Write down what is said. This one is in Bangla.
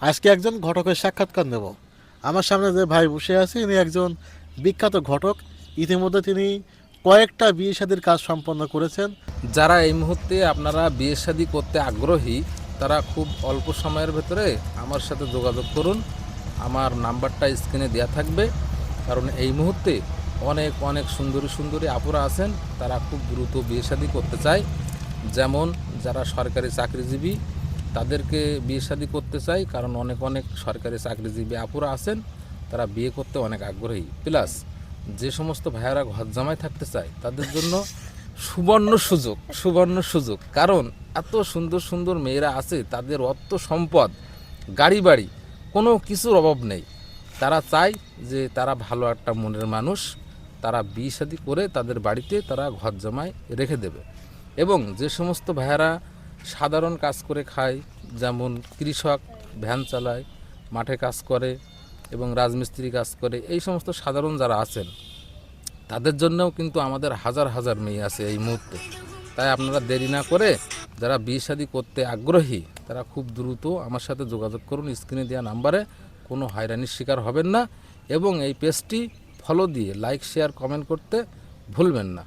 আজকে একজন ঘটকের সাক্ষাৎকার নেব। আমার সামনে যে ভাই বসে আছে ইনি একজন বিখ্যাত ঘটক। ইতিমধ্যে তিনি কয়েকটা বিয়ে শাদীর কাজ সম্পন্ন করেছেন। যারা এই মুহূর্তে আপনারা বিয়ে শাদী করতে আগ্রহী তারা খুব অল্প সময়ের ভেতরে আমার সাথে যোগাযোগ করুন। আমার নাম্বারটা স্ক্রিনে দেওয়া থাকবে, কারণ এই মুহূর্তে অনেক অনেক সুন্দরী সুন্দরী আপুরা আছেন, তারা খুব দ্রুত বিয়ে শাদী করতে চায়। যেমন যারা সরকারি চাকরিজীবী তাদেরকে বিয়ে শাদী করতে চায়, কারণ অনেক অনেক সরকারি চাকরিজীবী আপুরা আছেন, তারা বিয়ে করতে অনেক আগ্রহী। প্লাস যে সমস্ত ভাইয়ারা ঘর জামাই থাকতে চায় তাদের জন্য সুবর্ণ সুযোগ, কারণ এত সুন্দর সুন্দর মেয়েরা আছে, তাদের অর্থ সম্পদ, গাড়ি বাড়ি, কোনো কিছুর অভাব নেই। তারা চায় যে তারা ভালো একটা মনের মানুষ, তারা বিয়ে শাদী করে তাদের বাড়িতে তারা ঘর জামাই রেখে দেবে। এবং যে সমস্ত ভাইয়ারা সাধারণ কাজ করে খায়, যেমন কৃষক, ভ্যান চালায়, মাঠে কাজ করে এবং রাজমিস্ত্রি কাজ করে, এই সমস্ত সাধারণ যারা আছেন তাদের জন্যও কিন্তু আমাদের হাজার হাজার মেয়ে আছে এই মুহূর্তে। তাই আপনারা দেরি না করে যারা বিয়ে শাদী করতে আগ্রহী তারা খুব দ্রুত আমার সাথে যোগাযোগ করুন। স্ক্রিনে দেওয়া নাম্বারে কোনো হয়রানির শিকার হবেন না এবং এই পেজটি ফলো দিয়ে লাইক শেয়ার কমেন্ট করতে ভুলবেন না।